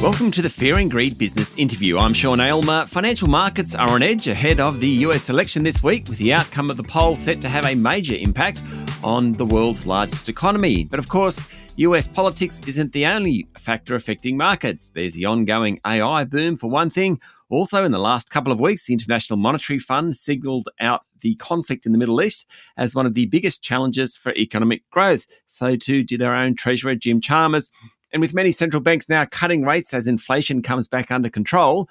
Welcome to the Fear and Greed Business Interview. I'm Sean Aylmer. Financial markets are on edge ahead of the US election this week, with the outcome of the poll set to have a major impact on the world's largest economy. But of course, US politics isn't the only factor affecting markets. There's the ongoing AI boom for one thing. Also, in the last couple of weeks, the International Monetary Fund signalled out the conflict in the Middle East as one of the biggest challenges for economic growth. So too did our own Treasurer, Jim Chalmers. And with many central banks now cutting rates as inflation comes back under control,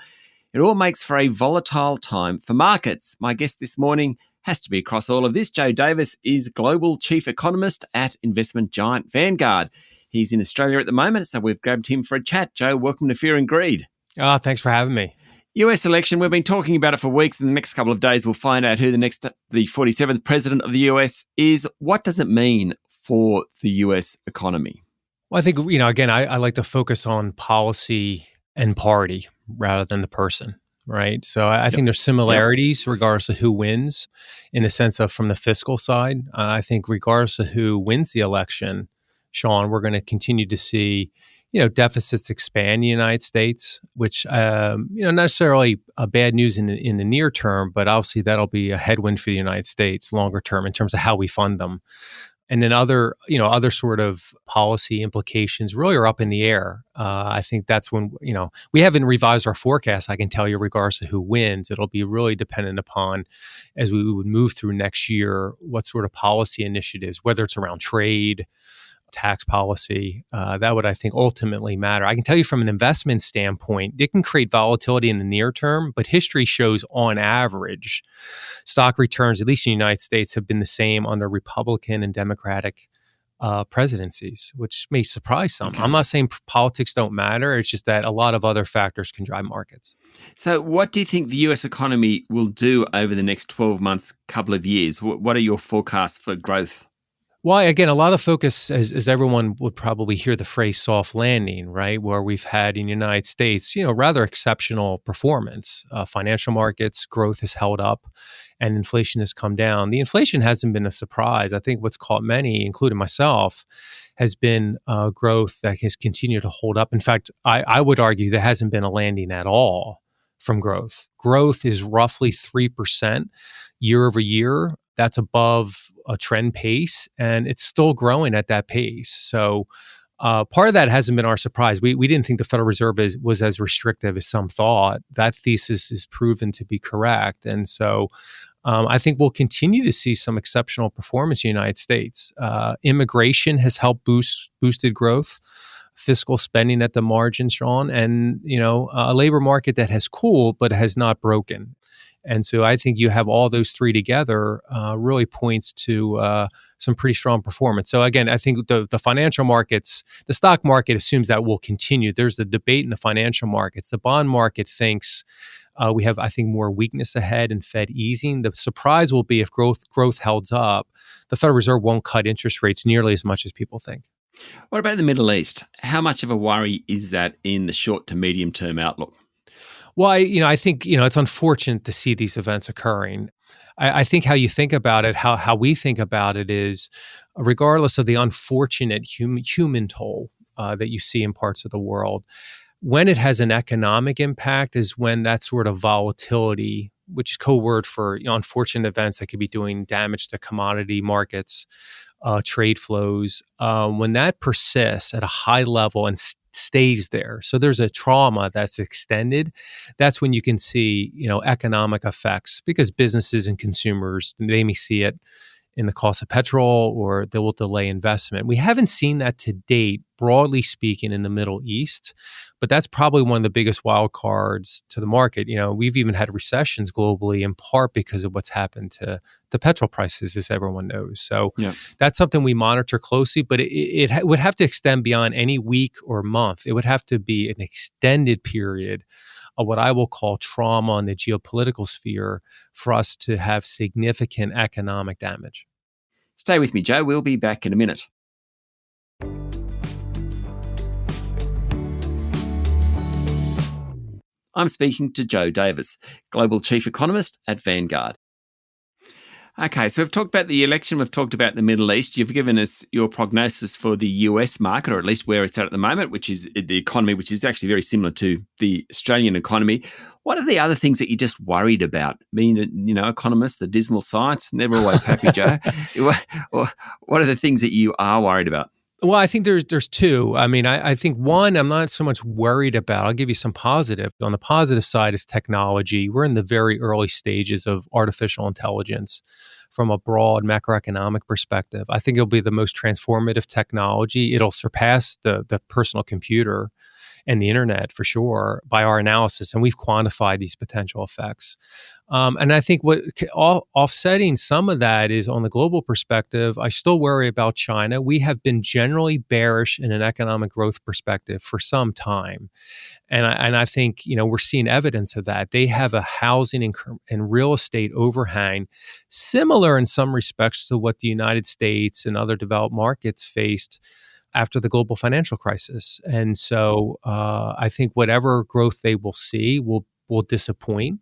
it all makes for a volatile time for markets. My guest this morning has to be across all of this. Joe Davis is Global Chief Economist at investment giant Vanguard. He's in Australia at the moment, so we've grabbed him for a chat. Joe, welcome to Fear and Greed. Thanks for having me. US election, we've been talking about it for weeks. In the next couple of days, we'll find out who the 47th president of the US is. What does it mean for the US economy? Well, I think, again, I like to focus on policy and party rather than the person, right? So I think there's similarities regardless of who wins in the sense of from the fiscal side. I think regardless of who wins the election, Sean, we're going to continue to see, deficits expand in the United States, which, not necessarily bad news in the near term, but obviously that'll be a headwind for the United States longer term in terms of how we fund them. And then other sort of policy implications really are up in the air. I think that's when, we haven't revised our forecast, I can tell you, regardless of who wins. It'll be really dependent upon, as we would move through next year, what sort of policy initiatives, whether it's around trade, tax policy, that would, I think, ultimately matter. I can tell you from an investment standpoint, it can create volatility in the near term, but history shows on average, stock returns, at least in the United States, have been the same under Republican and Democratic presidencies, which may surprise some. Okay. I'm not saying politics don't matter. It's just that a lot of other factors can drive markets. So what do you think the US economy will do over the next 12 months, couple of years? What are your forecasts for growth? Well, again, a lot of focus, as everyone would probably hear the phrase soft landing, right? Where we've had in the United States, rather exceptional performance. Financial markets growth has held up and inflation has come down. The inflation hasn't been a surprise. I think what's caught many, including myself, has been growth that has continued to hold up. In fact, I would argue there hasn't been a landing at all from growth. Growth is roughly 3% year over year. That's above a trend pace, and it's still growing at that pace. So part of that hasn't been our surprise. We didn't think the Federal Reserve was as restrictive as some thought. That thesis is proven to be correct. And so I think we'll continue to see some exceptional performance in the United States. Immigration has helped boosted growth. Fiscal spending at the margin, Sean, and a labor market that has cooled but has not broken. And so I think you have all those three together really points to some pretty strong performance. So again, I think the financial markets, the stock market assumes that will continue. There's the debate in the financial markets. The bond market thinks we have, I think, more weakness ahead and Fed easing. The surprise will be if growth holds up, the Federal Reserve won't cut interest rates nearly as much as people think. What about the Middle East? How much of a worry is that in the short to medium term outlook? Well, I think, it's unfortunate to see these events occurring. I think how you think about it, how we think about it is, regardless of the unfortunate human toll that you see in parts of the world, when it has an economic impact is when that sort of volatility, which is code word for unfortunate events that could be doing damage to commodity markets, trade flows, when that persists at a high level and stays there. So there's a trauma that's extended. That's when you can see, economic effects, because businesses and consumers, they may see it in the cost of petrol or they will delay investment. We haven't seen that to date, broadly speaking, in the Middle East, but that's probably one of the biggest wild cards to the market. We've even had recessions globally in part because of what's happened to the petrol prices, as everyone knows. So that's something we monitor closely, but it would have to extend beyond any week or month. It would have to be an extended period of what I will call trauma in the geopolitical sphere for us to have significant economic damage. Stay with me, Joe. We'll be back in a minute. I'm speaking to Joe Davis, Global Chief Economist at Vanguard. Okay, so we've talked about the election, we've talked about the Middle East. You've given us your prognosis for the US market, or at least where it's at the moment, which is the economy, which is actually very similar to the Australian economy. What are the other things that you're just worried about? I mean, economists, the dismal science, never always happy, Joe. What are the things that you are worried about? Well, I think there's two. I mean, I think one, I'm not so much worried about. I'll give you some positive. On the positive side is technology. We're in the very early stages of artificial intelligence from a broad macroeconomic perspective. I think it'll be the most transformative technology. It'll surpass the personal computer and the internet for sure by our analysis, and we've quantified these potential effects. And I think offsetting some of that is on the global perspective, I still worry about China. We have been generally bearish in an economic growth perspective for some time. And I think, we're seeing evidence of that. They have a housing and real estate overhang, similar in some respects to what the United States and other developed markets faced after the global financial crisis. And so I think whatever growth they will see will disappoint.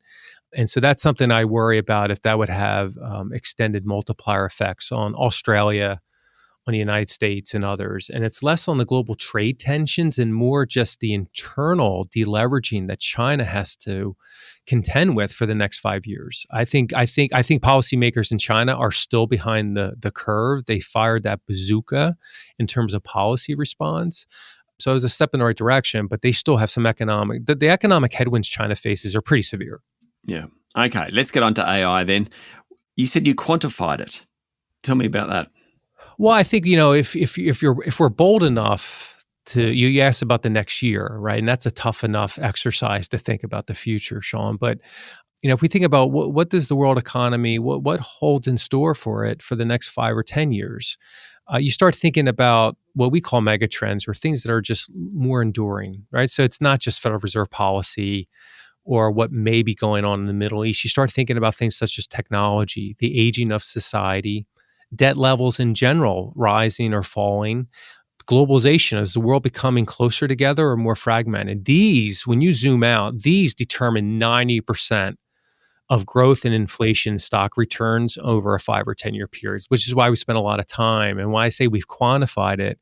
And so that's something I worry about, if that would have extended multiplier effects on Australia, on the United States and others. And it's less on the global trade tensions and more just the internal deleveraging that China has to contend with for the next 5 years. I think policymakers in China are still behind the curve. They fired that bazooka in terms of policy response. So it was a step in the right direction, but they still have some the economic headwinds China faces are pretty severe. Yeah. Okay, let's get on to AI then. You said you quantified it. Tell me about that. Well, I think, if we're bold enough to, you asked about the next year, right? And that's a tough enough exercise to think about the future, Sean. But, if we think about what does the world economy, what holds in store for it for the next 5 or 10 years, you start thinking about what we call megatrends, or things that are just more enduring, right? So it's not just Federal Reserve policy or what may be going on in the Middle East. You start thinking about things such as technology, the aging of society, debt levels in general rising or falling, globalization, is the world becoming closer together or more fragmented? These, when you zoom out, these determine 90% of growth and inflation stock returns over a 5 or 10 year period, which is why we spend a lot of time. And why I say we've quantified it,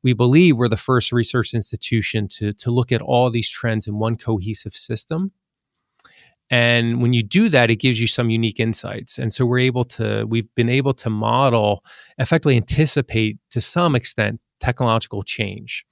we believe we're the first research institution to look at all these trends in one cohesive system. And when you do that, it gives you some unique insights. And so we've been able to model, effectively anticipate to some extent, technological change.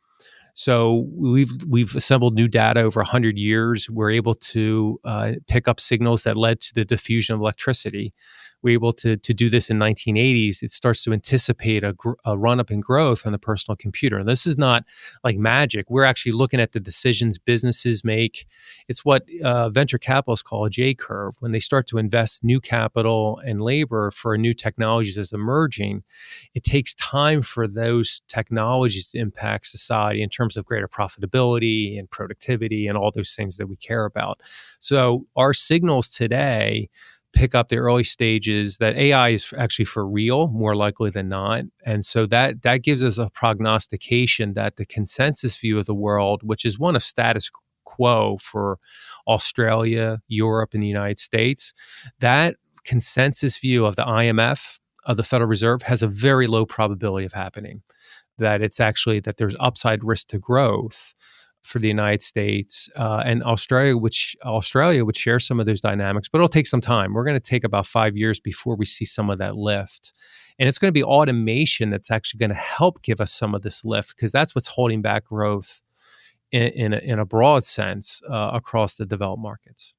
So we've assembled new data over 100 years. We're able to pick up signals that led to the diffusion of electricity. We're able to do this in 1980s. It starts to anticipate a run-up in growth on the personal computer. And this is not like magic. We're actually looking at the decisions businesses make. It's what venture capitalists call a J-curve. When they start to invest new capital and labor for new technologies as emerging, it takes time for those technologies to impact society in terms of greater profitability and productivity and all those things that we care about. So our signals today pick up the early stages that AI is actually for real, more likely than not. And so that gives us a prognostication that the consensus view of the world, which is one of status quo for Australia, Europe, and the United States, that consensus view of the IMF, of the Federal Reserve, has a very low probability of happening. That it's actually that there's upside risk to growth for the United States and Australia, which would share some of those dynamics, but it'll take some time. We're going to take about 5 years before we see some of that lift. And it's going to be automation that's actually going to help give us some of this lift, because that's what's holding back growth in a broad sense across the developed markets.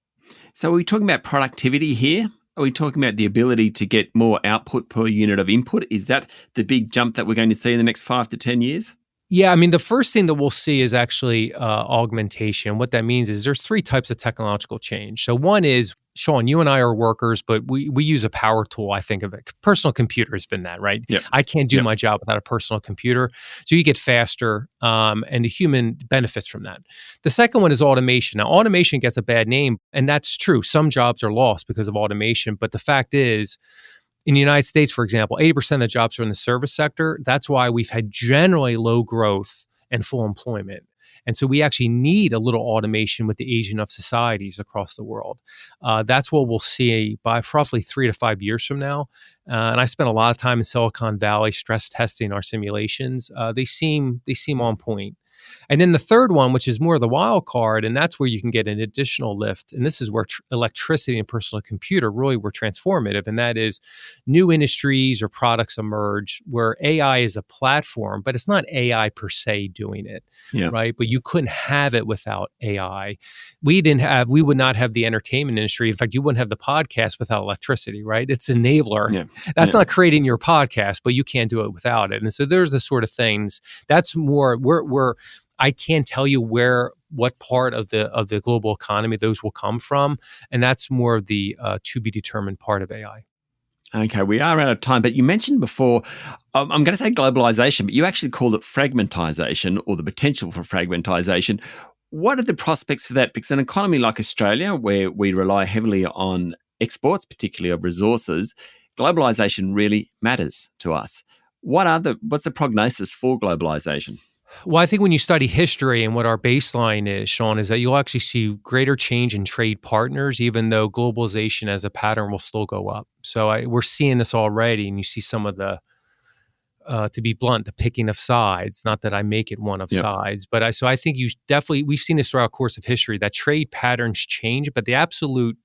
So are we talking about productivity here? Are we talking about the ability to get more output per unit of input? Is that the big jump that we're going to see in the next 5 to 10 years? Yeah, I mean, the first thing that we'll see is actually augmentation. What that means is there's 3 types of technological change. So one is, Sean, you and I are workers, but we use a power tool, I think of it. Personal computer has been that, right? Yep. I can't do my job without a personal computer. So you get faster, and the human benefits from that. The second one is automation. Now, automation gets a bad name, and that's true. Some jobs are lost because of automation, but the fact is, in the United States, for example, 80% of the jobs are in the service sector. That's why we've had generally low growth and full employment. And so we actually need a little automation with the aging of societies across the world. That's what we'll see by roughly 3 to 5 years from now. And I spent a lot of time in Silicon Valley stress testing our simulations. They seem on point. And then the third one, which is more of the wild card, and that's where you can get an additional lift. And this is where electricity and personal computer really were transformative. And that is new industries or products emerge where AI is a platform, but it's not AI per se doing it, right? But you couldn't have it without AI. We would not have the entertainment industry. In fact, you wouldn't have the podcast without electricity, right? It's enabler. That's not creating your podcast, but you can't do it without it. And so there's the sort of things that's more, I can't tell you what part of the global economy those will come from, and that's more of the to be determined part of AI. Okay, we are out of time, but you mentioned before, I'm going to say globalisation, but you actually called it fragmentisation or the potential for fragmentisation. What are the prospects for that? Because an economy like Australia, where we rely heavily on exports, particularly of resources, globalisation really matters to us. What's the prognosis for globalisation? Well, I think when you study history and what our baseline is, Sean, is that you'll actually see greater change in trade partners, even though globalization as a pattern will still go up. So we're seeing this already, and you see some of the, to be blunt, the picking of sides. Not that I make it one of sides, but I think we've seen this throughout the course of history that trade patterns change, but the absolute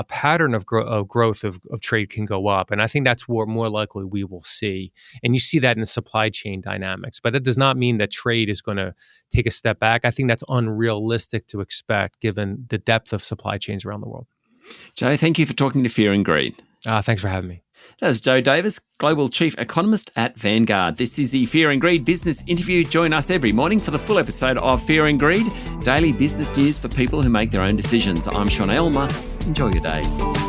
pattern of growth of trade can go up. And I think that's what more likely we will see. And you see that in the supply chain dynamics. But that does not mean that trade is going to take a step back. I think that's unrealistic to expect given the depth of supply chains around the world. Joe, thank you for talking to Fear and Greed. Thanks for having me. That was Joe Davis, Global Chief Economist at Vanguard. This is the Fear and Greed Business Interview. Join us every morning for the full episode of Fear and Greed, daily business news for people who make their own decisions. I'm Sean Aylmer. Enjoy your day.